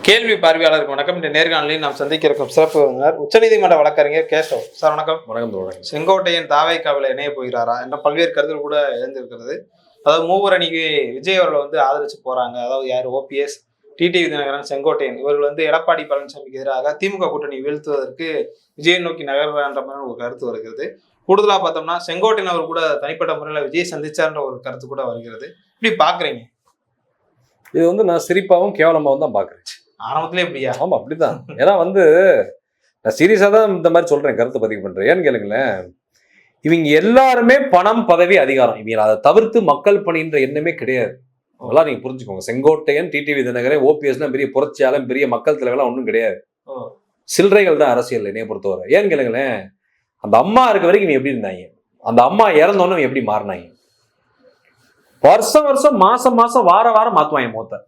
கேள்வி பார்வையாளருக்கு வணக்கம். இந்த நேர்காணலில் நாம் சந்திக்க இருக்கும் சிறப்பு விருந்தினர் உச்சநீதிமன்ற வழக்கறிஞர் கேசவ் சார். வணக்கம். வணக்கம். செங்கோட்டையன் தாவேக்காவில் இணைய போகிறாரா என்ற பல்வேறு கருத்துகள் கூட எழுந்திருக்கிறது. அதாவது மூவர் அணிக்கு விஜய் அவர்களை ஆதரிச்சு போறாங்க. அதாவது யார், ஓபிஎஸ், டிடிவி தினகரன், செங்கோட்டையன் இவர்கள் எடப்பாடி பழனிசாமிக்கு எதிராக திமுக கூட்டணி வீழ்த்துவதற்கு விஜயை நோக்கி நகர்றான்ற மாதிரி ஒரு கருத்து வருகிறது. கூடுதலா பார்த்தோம்னா செங்கோட்டையன் அவர் கூட தனிப்பட்ட முறையில் விஜய் சந்திச்சார்ன்ற ஒரு கருத்து கூட வருகிறது. இப்படி பாக்குறீங்க? இது நான் சிரிப்பாவும் கேவலமாவும் தான் பாக்குறேன். ஆரம்பத்திலே இப்படியா? ஆமா, அப்படிதான். ஏன்னா நான் சீரியஸா தான் இந்த மாதிரி சொல்றேன், கருத்து பதிவு பண்றேன். ஏன்னு கேளுங்களேன், இவங்க எல்லாருமே பணம், பதவி, அதிகாரம், இவங்க அதை தவிர்த்து மக்கள் பணின்ற எண்ணமே கிடையாது. அதெல்லாம் நீங்க புரிஞ்சுக்கோங்க. செங்கோட்டையன், டிடிவி தினகரன், ஓபிஎஸ்லாம் பெரிய புரட்சியாளன், பெரிய மக்கள் தலைவர்லாம் ஒன்றும் கிடையாது. சில்லறைகள் தான் அரசியல் என்னைய பொறுத்தவரை. ஏன்னு கேளுங்களேன், அந்த அம்மா இருக்க வரைக்கும் இவங்க எப்படி இருந்தாங்க, அந்த அம்மா இறந்தோன்னு எப்படி மாறினாங்க. வருஷம் வருஷம், மாசம் மாசம், வார வாரம் மாத்துவாங்க மொத்த.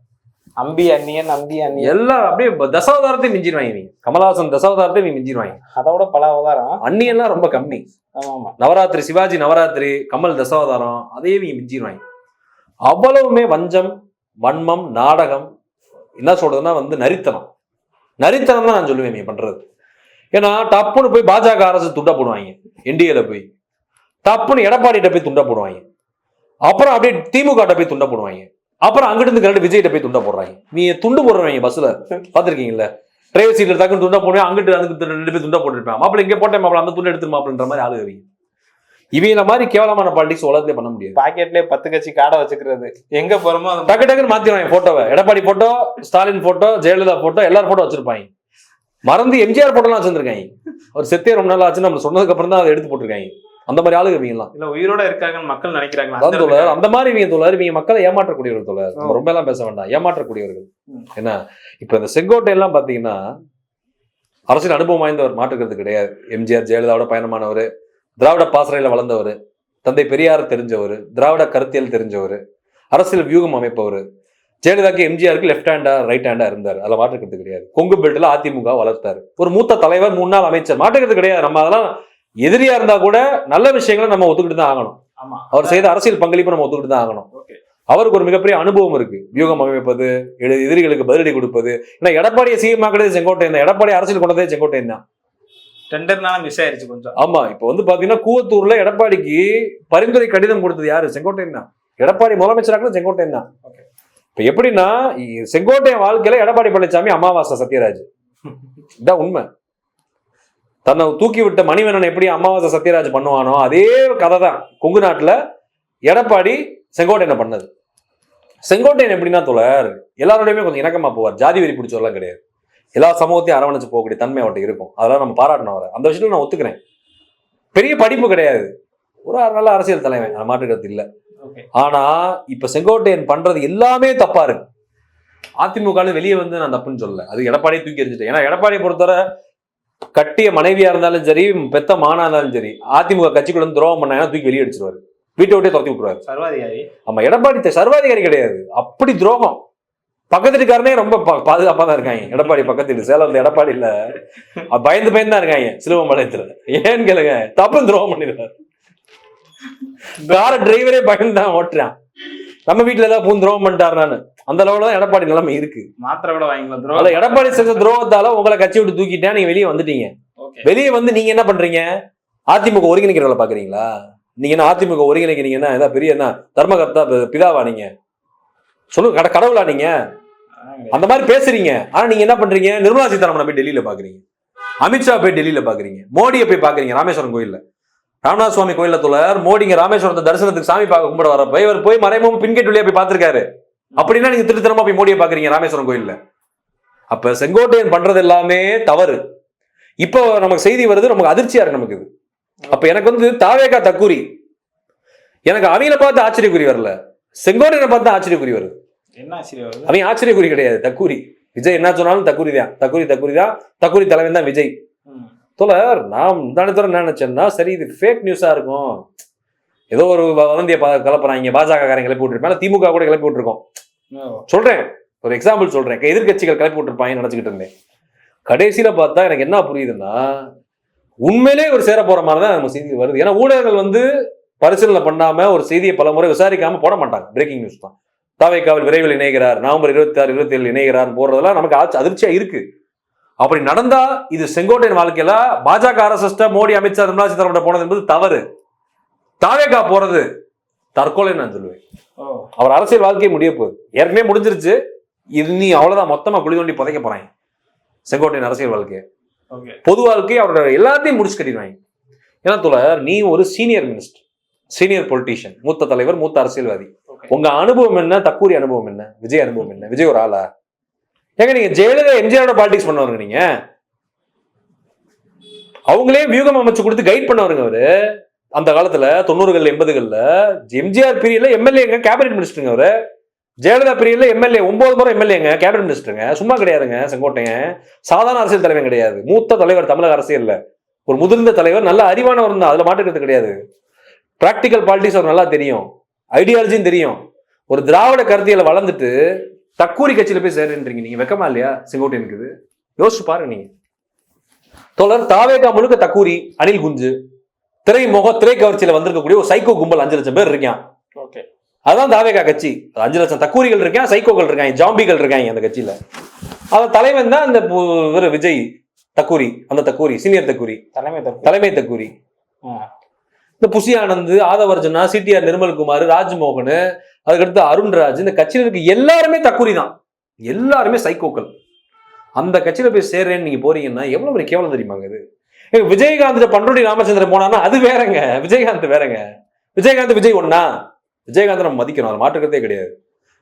அம்பி அண்ணியன், அம்பி அண்ணியன் எல்லாம் அப்படியே தசாவதாரத்தை மிஞ்சிடுவாங்க. நீங்க கமலஹாசன் தசாவதாரத்தை நீங்க மிஞ்சிடுவாங்க. அதோட பல அவதாரம். அண்ணியெல்லாம் ரொம்ப கம்மி. ஆமா, நவராத்திரி, சிவாஜி நவராத்திரி, கமல் தசாவதாரம், அதே நீங்க மிஞ்சிடுவாங்க. அவ்வளவுமே வஞ்சம், வன்மம், நாடகம், என்ன சொல்றதுன்னா நரித்தனம். நரித்தனம் தான் நான் சொல்லுவேன் நீங்க பண்றது. ஏன்னா டப்புன்னு போய் பாஜக அரசு துண்டா போடுவாங்க, என்டிஏல போய் டப்புன்னு எடப்பாடிகிட்ட போய் துண்டா போடுவாங்க, அப்புறம் அப்படியே திமுக போய் துண்டா போடுவாங்க, அப்புறம் அங்கிட்டு இருந்து கரெக்ட் விஜய்கிட்ட போய் துண்டா போடுறாங்க. நீ துண்டு போடுறவங்க பஸ்ல பாத்திருக்கீங்கல்ல, டிரைவர் சீட்ல டக்குன்னு துண்டா போடுவேன், அங்கிட்டு அதுக்கு 2 பேர் துண்டா போட்டுருப்பேன். மாப்பிள்ள இங்கே போட்டேன், மாப்பிள்ள அந்த துண்டு எடுத்து மாப்பிளன்ற மாதிரி ஆளுவீங்க. இவங்கள மாதிரி கேவலமான பாலிடிக்ஸ் உலகத்திலே பண்ண முடியாது. பாக்கெட்லயே 10 கட்சி காடை வச்சுக்கிறது, எங்க போறோமோ டக்கு டக்குன்னு மாத்திடுவாங்க போட்டோவை. Edappadi photo, Stalin photo, Jayalalithaa photo, எல்லாரும் போட்டோ வச்சிருப்பாங்க. மறந்து எம்ஜிஆர் போட்டோலாம் வச்சிருக்காங்க. அவர் செத்தே ரொம்ப நாள் ஆச்சு நம்ம சொன்னதுக்கு அப்புறம் தான் அதை எடுத்து போட்டிருக்காங்க. அந்த மாதிரி ஆளுங்க இவங்கலாம் இல்ல உயிரோட இருக்காங்கன்னு மக்கள் நினைக்கிறாங்க. அந்த மாதிரி இவங்க மக்களை ஏமாற்றக்கூடியவர்கள் தோழர். நம்ம ரொம்ப எல்லாம் பேச வேண்டாம், ஏமாற்றக்கூடியவர்கள். என்ன இப்ப இந்த செங்கோட்டை எல்லாம் பாத்தீங்கன்னா அரசியல் அனுபவம் வாய்ந்தவர், மாற்றுக்கிறது கிடையாது. எம்ஜிஆர் ஜெயலலிதாவோட பயணமானவர், திராவிட பாசறையில வளர்ந்தவர், தந்தை பெரியார் தெரிஞ்சவர், திராவிட கருத்தியல் தெரிஞ்சவர், அரசியல் வியூகம் அமைப்பவர். ஜெயலலிதாக்கு எம்ஜிஆருக்கு லெப்ட் ஹேண்டா ரைட் ஹேண்டா இருந்தார், அதில் மாற்றுக்கிறது கிடையாது. கொங்கு பெல்ட்ல அதிமுக வளர்த்தாரு, ஒரு மூத்த தலைவர், 3 நாள் அமைச்சர், மாற்றுக்கிறது கிடையாது. நம்ம அதெல்லாம் எதிரியா இருந்தா கூட நல்ல விஷயங்களை நம்ம ஒத்துக்கிட்டு தான் ஆகணும். அவர் செய்த அரசியல் பங்களிப்பு நம்ம ஒத்துக்கிட்டு தான் ஆகணும். அவருக்கு ஒரு மிகப்பெரிய அனுபவம் இருக்கு, வியூகம் அமைப்பது, எதிரிகளுக்கு பதிலடி கொடுப்பது. ஏன்னா எடப்பாடியை சிஎம் ஆக்குறது செங்கோட்டையன் தான், எடப்பாடி அரசியல் கொண்டதே செங்கோட்டையன் தான். டெண்டர்னால மிஸ் ஆயிருச்சு கொஞ்சம். ஆமா, இப்ப பாத்தீங்கன்னா கூவத்தூர்ல எடப்பாடிக்கு பரிந்துரை கடிதம் கொடுத்தது யாரு? செங்கோட்டையன் தான். எடப்பாடி முதலமைச்சராக செங்கோட்டையன் தான். இப்ப எப்படின்னா செங்கோட்டையன் வாழ்க்கையில எடப்பாடி பழனிசாமி அமாவாசை சத்யராஜ், இதான் உண்மை. தன்னை தூக்கி விட்ட மணிவண்ணன் எப்படி அமாவாசை சத்யராஜ் பண்ணுவானோ அதே கதை தான் கொங்கு நாட்டுல எடப்பாடி செங்கோட்டையனை பண்ணது. செங்கோட்டையன் எப்படின்னா தோழர், எல்லாரோடையுமே கொஞ்சம் இணக்கமா போவார், ஜாதி வெறி பிடிச்சவரெல்லாம் கிடையாது. எல்லா சமூகத்தையும் அரவணைச்சு போகக்கூடிய தன்மை அவர்கிட்ட இருக்கும். அதெல்லாம் நம்ம பாராட்டணும் அவரை. அந்த விஷயத்துல நான் ஒத்துக்கிறேன். பெரிய படிப்பு கிடையாது, ஒரு நல்ல அரசியல் தலைவன், அது மாற்றுக்கிறது இல்லை. ஆனா இப்ப செங்கோட்டையன் பண்றது எல்லாமே தப்பா இருக்கு. அதிமுக வெளியே நான் தப்புன்னு சொல்லல, அது எடப்பாடியை தூக்கி எறிஞ்சிட்டேன். ஏன்னா எடப்பாடியை பொறுத்தவரை கட்டிய மனைவியா இருந்தாலும் சரி, பெத்த மானா இருந்தாலும் சரி, அதிமுக கட்சிக்குள்ள துரோகம் பண்ணாங்கன்னா தூக்கி வெளியே அடிச்சிருவாரு, வீட்டை விட்டே துரத்தி விட்டுருவாரு. சர்வாதிகாரி. ஆமா, எடப்பாடி சர்வாதிகாரி கிடையாது, அப்படி துரோகம். பக்கத்து வீட்டுக்காரனே ரொம்ப பாதுகாப்பா தான் இருக்காங்க. எடப்பாடி பக்கத்து வீடு சேலத்துல எடப்பாடி இல்ல, பயந்து தான் இருக்காங்க சிலுவம்பாளையத்துல. ஏன்னு கேளுங்க, தப்பு துரோகம் பண்ணிருக்காரு. கார டிரைவரே பயந்து தான் ஓட்டுறான். நம்ம வீட்டுல ஏதாவது துரோகம் பண்ணிட்டாருனான்னு அந்த அளவுல தான் எடப்பாடி நிலைமை இருக்கு. மாத்திரை கூட வாங்கிக்கலாம். எடப்பாடி செஞ்ச துரோகத்தால உங்களை கட்சி விட்டு தூக்கிட்டா நீங்க வெளியே வந்துட்டீங்க. வெளியே நீங்க என்ன பண்றீங்க? அதிமுக ஒருங்கிணைக்கிறவங்களை பாக்குறீங்களா? நீங்க என்ன அதிமுக ஒருங்கிணைக்கிறீங்கன்னா ஏதாவது பெரிய என்ன தர்மகர்த்தா பிதாவா? நீங்க சொல்லுங்க, கடவுளா நீங்க? அந்த மாதிரி பேசுறீங்க. ஆனா நீங்க என்ன பண்றீங்க? நிர்மலா சீதாராமனை போய் டெல்லியில பாக்குறீங்க, அமித்ஷா போய் டெல்லியில பாக்குறீங்க, மோடியை போய் பாக்குறீங்க ராமேஸ்வரம் கோயில்ல. ராமநாத சுவாமி கோயில்ல தோழர் மோடிங்க ராமேஸ்வரத்தை தரிசனத்துக்கு சாமி பார்க்க கும்பிட வரப்ப இவர் போய் மறைமுகம் பின்கேட் வழியா போய் பார்த்திருக்காரு. அப்படின்னா நீங்க திருத்தனமா போய் மோடியை பாக்குறீங்க ராமேஸ்வரம் கோயில்ல. அப்ப செங்கோட்டையன் பண்றது எல்லாமே தவறு. இப்போ நமக்கு செய்தி வருது, நமக்கு அதிர்ச்சியா இருக்கு நமக்கு இது. அப்ப எனக்கு தாவேகா தக்கூரி, எனக்கு அவங்கள பார்த்து ஆச்சரியக்குறி வரல, செங்கோட்டையனை பார்த்து ஆச்சரியக்குறி வருது. என்ன ஆச்சரியம்? அவங்க ஆச்சரியக்குறி கிடையாது, தக்கூரி. விஜய் என்ன சொன்னாலும் தக்கூரி தான், தக்கூரி தலைவன் தான் விஜய். தோழர் நான் நினைச்சேன்னா சரி இது ஃபேக் நியூஸா இருக்கும், ஏதோ ஒரு வதந்தியை கிளப்புறாங்க, பாஜக காரங்க கிளப்பி விட்டுருப்பேன், திமுக கூட கிளப்பி விட்டுருக்கோம். சொல்றேன், ஒரு எக்ஸாம்பிள் சொல்றேன், எதிர்கட்சிகள் கிளப்பி விட்டுருப்பாங்க நினைச்சுக்கிட்டு இருந்தேன். கடைசியில பார்த்தா எனக்கு என்ன புரியுதுன்னா உண்மையிலே ஒரு சேர போற மாதிரி தான் நம்ம செய்தி வருது. ஏன்னா ஊடகங்கள் பரிசீலனை பண்ணாம ஒரு செய்தியை பல முறை விசாரிக்காம போட மாட்டாங்க, பிரேக்கிங் நியூஸ் தான். தாவேகாவில் விரைவில் இணைகிறார், நவம்பர் 26, 27 இணைகிறார் போடுறதெல்லாம் நமக்கு அதிர்ச்சியா இருக்கு. அப்படி நடந்தா இது செங்கோட்டையன் வாழ்க்கையில பாஜக அரசு மோடி, அமித்ஷா, நிர்மலா சீதாராமன் போனது என்பது தவறு. தாவேகா போறது தற்கொலை நான் சொல்லுவேன். அவர் அரசியல் வாழ்க்கையை முடிய போகுது, ஏற்கனவே முடிஞ்சிருச்சு. இது நீ அவ்வளவுதான், மொத்தமா குழி தோண்டி புதைக்க போறாங்க செங்கோட்டையன் அரசியல் வாழ்க்கையை. பொது வாழ்க்கையை அவரோட எல்லாத்தையும் முடிச்சு கட்டிடுவாங்க. ஏன்னா தோழர், நீ ஒரு சீனியர் மினிஸ்டர், சீனியர் பொலிட்டீஷியன், மூத்த தலைவர், மூத்த அரசியல்வாதி. உங்க அனுபவம் என்ன? தக்கூரி அனுபவம் என்ன? விஜய் அனுபவம் என்ன? விஜய் ஒரு ஆளா? ஏங்க நீங்க ஜெயலலிதா எம்ஜிஆரோட பாலிடிக்ஸ் பண்ணவருங்க. நீங்க அவங்களே வியூகம் அமைச்சு கொடுத்து கைட் பண்ணவருங்க அவரு. அந்த காலத்துல 90கள் 80கள்ல எம்ஜிஆர் பீரியட்ல எம்எல்ஏங்க, கேபினெட் மினிஸ்டருங்க அவரு. ஜெயலலிதா பீரியட்ல எம்எல்ஏ 9 முறை எம்எல்ஏங்க, கேபினெட் மினிஸ்டருங்க. சும்மா கிடையாதுங்க செங்கோட்டையன். சாதாரண அரசியல் தலைவர் கிடையாது, மூத்த தலைவர் தமிழக அரசியல்ல. ஒரு முதிர்ந்த தலைவர், நல்ல அறிவானவர் தான், அதுல மாற்றுக்கிறது கிடையாது. பிராக்டிக்கல் பாலிடிக்ஸ் அவர் நல்லா தெரியும், ஐடியாலஜியும் தெரியும். ஒரு திராவிட கருத்தியல வளர்ந்துட்டு தக்கூரி கட்சியில போய் சேருன்றீங்க. நீங்க வெக்கமா இல்லையா செங்கோட்டையனுக்கு? யோசிச்சு பாருங்க. நீங்க தோழர், தாவேகா முழுக்க தக்கூரி, அனில் குஞ்சு, திரை கவர்ச்சியில வந்திருக்கக்கூடிய ஒரு சைக்கோ கும்பல் 5 லட்சம் பேர் இருக்கான். அதான் தாவேகா கட்சி. 5 லட்சம் தக்கூரிகள் இருக்கான், சைக்கோக்கள் இருக்காங்க, ஜாம்பிகள் இருக்காங்க அந்த கட்சியில. அவன் தலைவன் தான் இந்த விஜய் தக்கூரி. அந்த தக்கூரி சீனியர் தக்கூரி, தலைமை தக்கூரி. இந்த புசி ஆனந்த், ஆதவர்ஜனா, சிடிஆர் நிர்மல்குமார், ராஜ்மோகன், அதுக்கடுத்து அருண்ராஜ், இந்த கட்சியில இருக்க எல்லாருமே தக்கூரி தான், எல்லாருமே சைக்கோக்கள். அந்த கட்சியில போய் சேர்றேன்னு நீங்க போறீங்கன்னா எவ்வளவு பெரிய கேவலம் தெரியுமாங்க இது? விஜயகாந்த் பண்ருட்டி ராமச்சந்திரன் போனான்னா அது வேறங்க, விஜயகாந்த் வேறங்க. விஜயகாந்த் விஜய் ஒன்னா? விஜயகாந்த் நம்ம மதிக்கணும், அது மாற்றுக்கிறதே கிடையாது.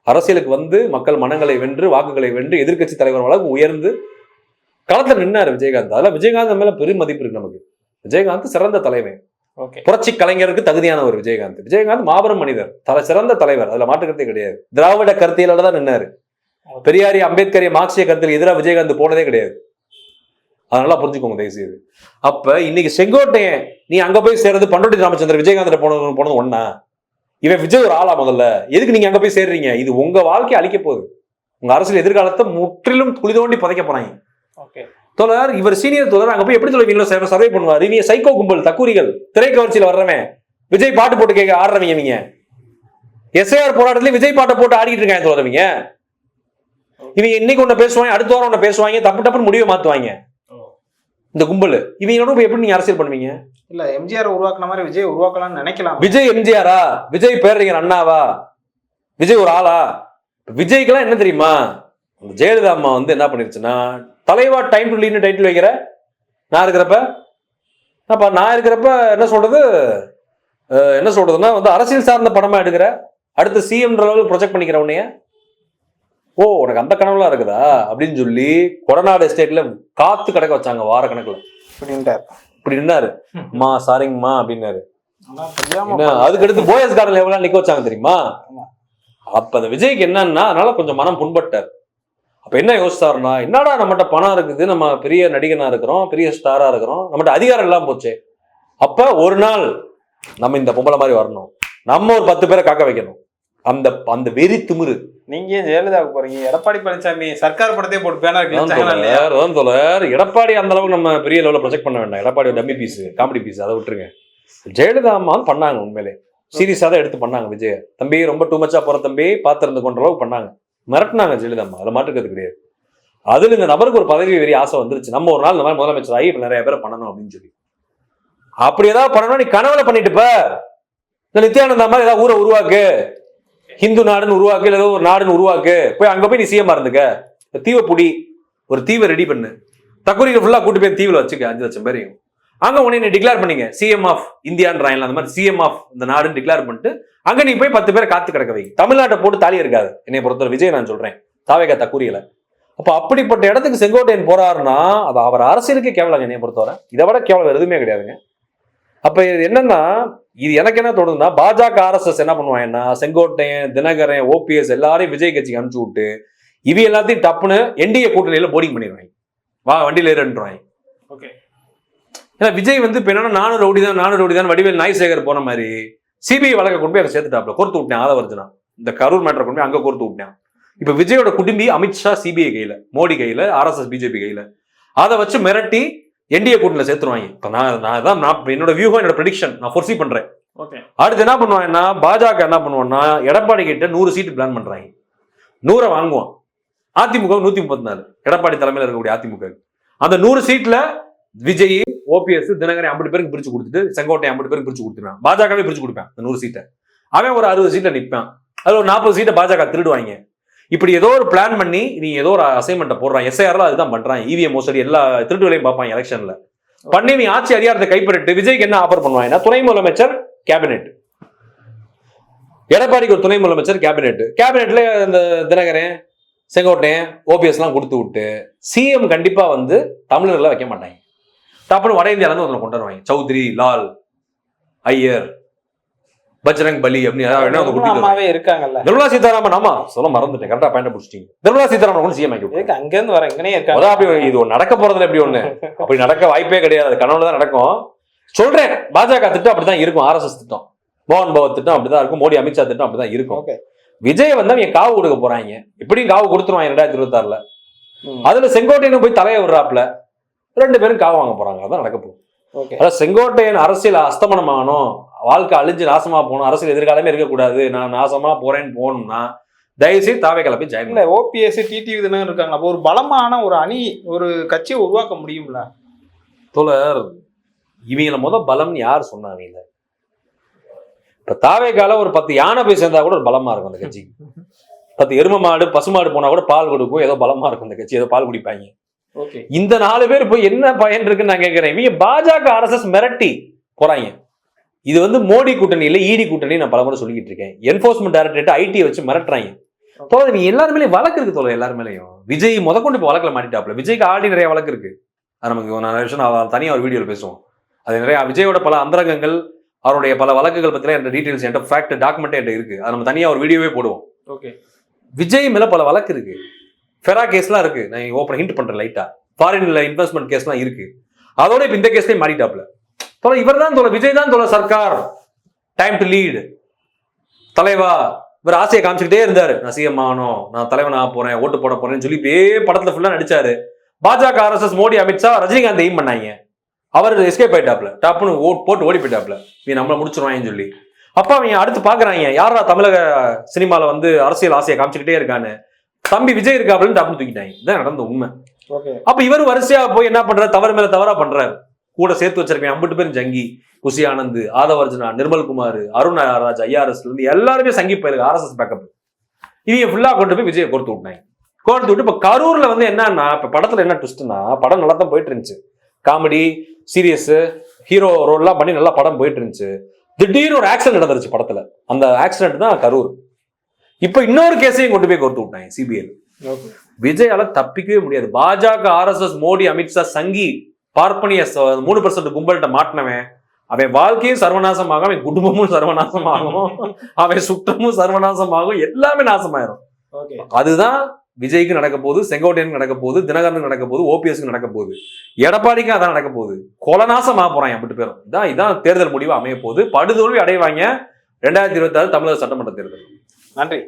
அரசியலுக்கு வந்து மக்கள் மனங்களை வென்று, வாக்குகளை வென்று, எதிர்கட்சி தலைவர் அளவுக்கு உயர்ந்து களத்துல நின்னாரு விஜயகாந்த். அதெல்லாம் விஜயகாந்த் மேல பெரும் மதிப்பு இருக்கு நமக்கு. விஜயகாந்த் சிறந்த தலைவன், புரட்சி கலைஞருக்கு விஜயகாந்த். விஜயகாந்த் மாபெரும் மனிதர், சிறந்த தலைவர், அதுல மாற்றுக்கிறதே கிடையாது. திராவிட கருத்தியலோட தான் நின்னாரு. பெரியாரி, அம்பேத்கரிய, மார்க்சிய கருத்தில் எதிராக விஜயகாந்த் போனதே கிடையாது. அதனால புரிஞ்சுக்கோங்க தயவு செய்து. அப்ப இன்னைக்கு செங்கோட்டையன் நீ அங்க போய் சேர்றது பண்ருட்டி ராமச்சந்திரன் விஜயகாந்த் போனது ஒண்ணா? இவன் விஜய் ஒரு ஆளா? முதல்ல எதுக்கு நீங்க அங்க போய் சேர்றீங்க? இது உங்க வாழ்க்கையை அழிக்க போகுது. உங்க அரசியல் எதிர்காலத்தை முற்றிலும் குழி தோண்டி புதைக்க போறாங்க. தோழர், இவர் சீனியர் தோழர், அங்க போய் எப்படி சொல்லுவீங்களோ சர்வே பண்ணுவார். இவங்க சைக்கோ கும்பல், தக்கூரிகள், திரைக்கவர்ச்சியில வர்றவன், விஜய் பாட்டு போட்டு கேட்க ஆடுறவங்க. இவங்க எஸ்ஐஆர் போராட்டத்திலே விஜய் பாட்டை போட்டு ஆடிட்டு இருக்காங்க தோழர். இவங்க இன்னைக்கு ஒண்ணு பேசுவாங்க, அடுத்த வாரம் ஒண்ணு பேசுவாங்க, தப்புன்னு முடிவை மாத்துவாங்க இந்த கும்பல். இவங்களோட எப்படி நீங்க அரசியல் பண்ணுவீங்க? இல்ல எம்ஜிஆர் உருவாக்குன மாதிரி விஜய் உருவாக்கலாம்னு நினைக்கலாம். விஜய் எம்ஜிஆரா? விஜய் பேரறிஞர் அண்ணாவா? விஜய் ஒரு ஆளா? விஜய்க்கெல்லாம் என்ன தெரியுமா? ஜெயலலிதா அம்மா வந்து என்ன பண்ணிருச்சுன்னா, தலைவா டைம் டு லீட்னு டைட்டில் வைக்கிற நான் இருக்கிறப்ப என்ன சொல்றதுன்னா வந்து அரசியல் சார்ந்த படமா எடுக்கிற, அடுத்த சிஎம் லெவல் ப்ரொஜெக்ட் பண்ணிக்கிற உன்னைய. ஓ, உனக்கு அந்த கனவுலாம் இருக்குதா அப்படின்னு சொல்லி கொடநாடு எஸ்டேட்ல காத்து கிடக்க வச்சாங்க வார கணக்குல. இப்படி நின்னாரு, அம்மா சாரிங்கம்மா அப்படின்னாரு. அதுக்கடுத்து போயஸ் கார்டன் லெவலாம் நிக்க வச்சாங்க தெரியுமா? அப்ப அந்த விஜய்க்கு என்னன்னா, அதனால கொஞ்சம் மனம் புண்பட்டார். அப்ப என்ன யோசிச்சாருன்னா, என்னடா நம்மகிட்ட பணம் இருக்குது, நம்ம பெரிய நடிகனா இருக்கிறோம், பெரிய ஸ்டாரா இருக்கிறோம், நம்மகிட்ட அதிகாரம் எல்லாம் போச்சு. அப்ப ஒரு நாள் நம்ம இந்த பொம்பளை மாதிரி வரணும், நம்ம ஒரு 10 பேரை காக்க வைக்கணும். அந்த வெறி திமிரு. நீங்க ஜெயலலிதாவுக்கு போறீங்க, எடப்பாடி பழனிசாமி சர்க்கார் படத்தையே போட்டு பேனர். எடப்பாடி அந்த அளவுக்கு நம்ம பெரிய லெவலில் ப்ரொஜெக்ட் பண்ண வேண்டாம். Edappadi dummy piece, comedy piece, அதை விட்டுருங்க. ஜெயலலிதா அம்மா பண்ணாங்க, உண்மையிலே சீரியஸா தான் எடுத்து பண்ணாங்க. விஜய் தம்பி ரொம்ப டூ மச்சா போற தம்பி பாத்திருந்து கொண்ட அளவுக்கு பண்ணாங்க, மிரட்டினாங்க ஜெயலலிதா அம்மா. அதை மாற்றுக்கிறது கிடையாது. அதுல இந்த நபருக்கு ஒரு பதவி வெறி ஆசை வந்துருச்சு, நம்ம ஒரு நாள் இந்த மாதிரி முதலமைச்சர் ஆகி நிறைய பேரை பண்ணணும் அப்படின்னு சொல்லி. அப்படி ஏதாவது பண்ணணும் நீ கனவுல பண்ணிட்டுப்ப. இந்த நித்யானந்தா மாதிரி ஏதாவது ஊரை உருவாக்கு, ஹிந்து நாடுன்னு உருவாக்கு, இல்லை ஏதோ ஒரு நாடுன்னு உருவாக்கு, போய் அங்க போய் நீ சிஎம் இருந்துக்க. தீவை புடி, ஒரு தீவை ரெடி பண்ணு, தக்குரிகள் ஃபுல்லா கூட்டு போய் தீவில் வச்சுக்க 5 லட்சம் பேரையும். அங்க உடனே நீ டிக்ளேர் பண்ணீங்க சிஎம் ஆஃப் இந்தியான்றாங்க, அந்த மாதிரி சிஎம் ஆஃப் இந்த நாடுன்னு டிக்ளேர் பண்ணிட்டு அங்க நீ போய் 10 பேரை காத்து கிடக்க வை. தமிழ்நாட்டை போட்டு தாலி இருக்காது என்னை பொறுத்தவரை. விஜய் நான் சொல்றேன், தாவேகா தக்கூரியல. அப்ப அப்படிப்பட்ட இடத்துக்கு செங்கோட்டையன் போறாருன்னா அது அவர் அரசியலுக்கே கேவலங்க என்னை பொறுத்தவரை. இதை விட கேவலம் எதுவுமே கிடையாதுங்க. அப்ப இது என்னன்னா, இது எனக்கு என்ன தோணுதுன்னா, பாஜக RSS என்ன பண்ணுவாங்கன்னா, செங்கோட்டையன், தினகரன், OPS எல்லாரையும் விஜய் கட்சிக்கு அனுப்பிச்சு விட்டு இவ எல்லாத்தையும் டப்புன்னு என்டிஏ கூட்டணியில போர்டிங் பண்ணிடுவாங்க. வா வண்டியில ஏறுன்றாங்க. ஓகே, ஏன்னா விஜய் வந்து இப்ப என்னன்னா நானூறு ரவுடி தான் வடிவேல் நாய்சேகர் போன மாதிரி சிபிஐ வழக்கை கொண்டு போய் அதை சேர்த்துட்டாப்ல, கோர்த்து விட்டேன். ஆதவர்ஜனா இந்த கரூர் மேட்டரை கொண்டு போய் அங்க கோர்த்து விட்டேன். இப்ப விஜயோட குடும்பி அமித்ஷா சிபிஐ கையில, மோடி கையில, RSS பிஜேபி கையில. அதை வச்சு மிரட்டி என்டிஏ கூட்டணியில சேர்த்துருவாங்க. இப்ப நான் என்னோட வியூகம், என்னோட ப்ரெடிக்ஷன் நான் ஃபோர்சி பண்றேன். ஓகே. அடுத்து என்ன பண்ணுவாங்கன்னா பாஜக என்ன பண்ணுவான்னா எடப்பாடி கிட்ட 100 சீட்டு பிளான் பண்றாங்க. 100 வாங்குவான். அதிமுக 134 எடப்பாடி தலைமையில் இருக்கக்கூடிய அதிமுக. அந்த 100 சீட்ல விஜய், ஓபிஎஸ், தினகரன் 50 பேருக்கு பிரிச்சு கொடுத்துட்டு செங்கோட்டையன் 50 பேருக்கு பிரிச்சு கொடுத்துருவான். பாஜகவே பிரிச்சு கொடுப்பேன் அந்த 100 சீட்டை. அவன் ஒரு 60 சீட்ல நிற்பான். அதுல ஒரு 40 சீட்டை பாஜக திருடுவாங்க. இப்படி ஏதோ ஒரு பிளான் பண்ணி நீ ஏதோ ஒரு அசைன்மெண்ட்டை போடுறான். எஸ்ஐஆர்ல அதுதான் பண்றான். இவிஎம் மோசடி எல்லா திருட்டு வேலையும் பார்ப்பாங்க எலெக்ஷன்ல. பண்ணி நீ ஆட்சி அதிகாரத்தை கைப்பற்றிட்டு விஜய்க்கு என்ன ஆஃபர் பண்ணுவாங்கன்னா துணை முதலமைச்சர் கேபினெட். எடப்பாடிக்கு ஒரு துணை முதலமைச்சர் கேபினெட். கேபினெட்ல இந்த தினகரன், செங்கோட்டையன், ஓபிஎஸ் எல்லாம் கொடுத்து விட்டு சிஎம் கண்டிப்பா வந்து தமிழர்களை வைக்க மாட்டாங்க. டப்புனு வட இந்தியால இருந்து கொண்டு வருவாங்க. சௌத்ரி, லால், ஐயர், பஜ்ரங் பலி அப்படின்னு அம்மாவே இருக்காங்கல்ல. நிர்மலா சீதாராமன். ஆமா சொல்ல மறந்துட்டேன். கரெக்டா பாயிண்ட் பிடிச்சிட்டீங்க. நிர்மலா சீதாராமன் கூட சிஎம் ஆக்கி அங்க இருந்து வர எங்கனே இருக்காங்க. அப்படி இது நடக்க போறதுல எப்படி ஒண்ணு அப்படி நடக்க வாய்ப்பே கிடையாது. அது கனவுல தான் நடக்கும். சொல்றேன், பாஜக திட்டம் அப்படிதான் இருக்கும். ஆர்எஸ்எஸ் திட்டம், மோகன் பகவத் திட்டம் அப்படிதான் இருக்கும். மோடி, அமித்ஷா திட்டம் அப்படிதான் இருக்கும். விஜய் வந்து அவங்க காவு கொடுக்க போறாங்க. எப்படியும் காவு கொடுத்துருவாங்க 2026ல. அதுல செங்கோட்டையனும் போய் தலையை விடுறாப்புல 2 பேரும் காவு வாங்க போறாங்க. அதான் நடக்க போகுது. அதாவது செங்கோட்டையன் அரசியல் அஸ்தமனம் ஆகணும், வாழ்க்கை அழிஞ்சு நாசமா போகணும், அரசியல் எதிர்காலமே இருக்கக்கூடாது, நான் நாசமா போறேன்னு போகணும்னா தயவுசெய்து தாவே கிளப்பி ஜாயின் இல்ல. ஓபிஎஸ், டிடிவி தினகரன் இருக்காங்க. அப்போ ஒரு பலமான ஒரு அணி, ஒரு கட்சியை உருவாக்க முடியும்ல தோழர். இவங்கள பலம்னு யார் சொன்னாங்க? இப்ப தாவேக்கால ஒரு 10 யானை போய் சேர்ந்தா கூட ஒரு பலமா இருக்கும் அந்த கட்சிக்கு. 10 எரும மாடு, பசுமாடு போனா கூட பால் கொடுக்கும். ஏதோ பலமா இருக்கும் அந்த கட்சி. ஏதோ பால் குடிப்பாங்க. இந்த 4 பேர் போய் என்ன பயன் இருக்குன்னு நான் கேட்கிறேன். இவங்க பாஜக ஆர்எஸ்எஸ் மிரட்டி போறாங்க. இது வந்து மோடி கூட்டணி இல்ல, இடி கூட்டணி. நான் பலமுறை சொல்லிக்கிட்டு இருக்கேன். என்ஃபோர்ஸ்மெண்ட் டைரக்டரேட் ஐடி வச்சு மிரட்டுறாங்க. தோழர் எல்லாருமே வழக்கு இருக்கு. தோழர் எல்லாருமேலையும் விஜய் முதற்கொண்டு இப்போ வழக்கில் மாட்டிட்டாப்ல. விஜய்க்கு ஆல்ரெடி நிறைய வழக்கு இருக்கு. அது நமக்கு நான் விஷயம் தனியாக ஒரு வீடியோவில் பேசுவோம். அது நிறைய விஜயோட பல அந்தரங்கங்கள், அவருடைய பல வழக்குகள் பத்தின என்ற டீடைல்ஸ் என்கிட்ட ஃபேக்ட் டாக்குமெண்ட் என்கிட்ட இருக்கு. அது நம்ம தனியாக ஒரு வீடியோவே போடுவோம். விஜய் மேல பல வழக்கு இருக்கு. ஃபெரா கேஸ்லாம் இருக்கு. நான் ஓப்பன் ஹிண்ட் பண்றேன் லைட்டா. ஃபாரின்ல இன்வெஸ்ட்மெண்ட் கேஸ்லாம் இருக்கு. அதோட இப்ப இந்த கேஸ்லயே மாறிட்டாப்ல. இவர் தான் விஜய் தான் சர்க்கார் டைம் டு லீட் தலைவா. இவர் ஆசையை காமிச்சுக்கிட்டே இருந்தாரு. நான் சிஎம் ஆகணும், நான் தலைவன் ஆக போறேன், ஓட்டு போட போறேன்னு சொல்லி இப்படியே படத்துல ஃபுல்லா நடிச்சாரு. பாஜக, ஆர்எஸ்எஸ், மோடி, அமித்ஷா, ரஜினிகாந்த் எய்ம் பண்ணாங்க. அவர் எஸ்கேப் ஆயிட்டாப்ல. டாப்னு போட்டு ஓடி போயிட்டாப்ல. நீ நம்மளை முடிச்சிருவாங்கன்னு சொல்லி. அப்ப அவங்க அடுத்து பாக்குறாங்க, யாரா தமிழக சினிமால வந்து அரசியல் ஆசையை காமிச்சுக்கிட்டே இருக்கான்னு. தம்பி விஜய் இருக்காப்லன்னு டாப்னு தூக்கிட்டாங்க. இதான் நடந்த உண்மை. அப்ப இவர் வரிசையா போய் என்ன பண்றாரு? தவறு மேல தவறா பண்றாரு. கூட சேர்த்து வச்சிருக்கேன் 50 பேரும் ஜங்கி, குஷி ஆனந்த், ஆதவர்ஜனா, நிர்மல்குமார், அருண் ராஜ், ஐஆர்எஸ் இருந்து எல்லாருமே சங்கி போயிருக்கு. RSS backup. இவங்க ஃபுல்லா கொண்டு போய் விஜயை கொடுத்து விட்டாங்க. கொடுத்து விட்டு இப்ப கரூர்ல வந்து என்னன்னா, இப்ப படத்துல என்ன ட்விஸ்ட்னா, படம் நல்லா தான் போயிட்டு இருந்துச்சு. காமெடி, சீரியஸ், ஹீரோ ரோல்லாம் பண்ணி நல்லா படம் போயிட்டு இருந்துச்சு. திடீர்னு ஒரு ஆக்சிடென்ட் நடந்துருச்சு படத்துல. அந்த ஆக்சிடென்ட் தான் கரூர். இப்ப இன்னொரு கேஸையும் கொண்டு போய் கொடுத்து விட்டாங்க சிபிஐ. விஜயால தப்பிக்கவே முடியாது. பாஜக, ஆர்எஸ்எஸ், மோடி, அமித்ஷா சங்கி பார்ப்பனிய 3% கும்பல்கிட்ட மாட்டினவன். அவன் வாழ்க்கையும் சர்வநாசமாகும், அவன் குடும்பமும் சர்வநாசமாகும், அவன் சுற்றமும் சர்வநாசமாகும், எல்லாமே நாசமாயிரும். அதுதான் விஜய்க்கு நடக்க போகுது, செங்கோட்டையனுக்கு நடக்க போகுது, தினகரனுக்கு நடக்க போகுது, ஓபிஎஸ்க்கு நடக்க போகுது, எடப்பாடிக்கும் அதான் நடக்க போகுது. கொலநாசமா போறான் 50 பேரும். இதான் தேர்தல் முடிவு அமைய போகுது. படுதோல்வி அடைவாங்க 2026 தமிழக சட்டமன்ற தேர்தல். நன்றி.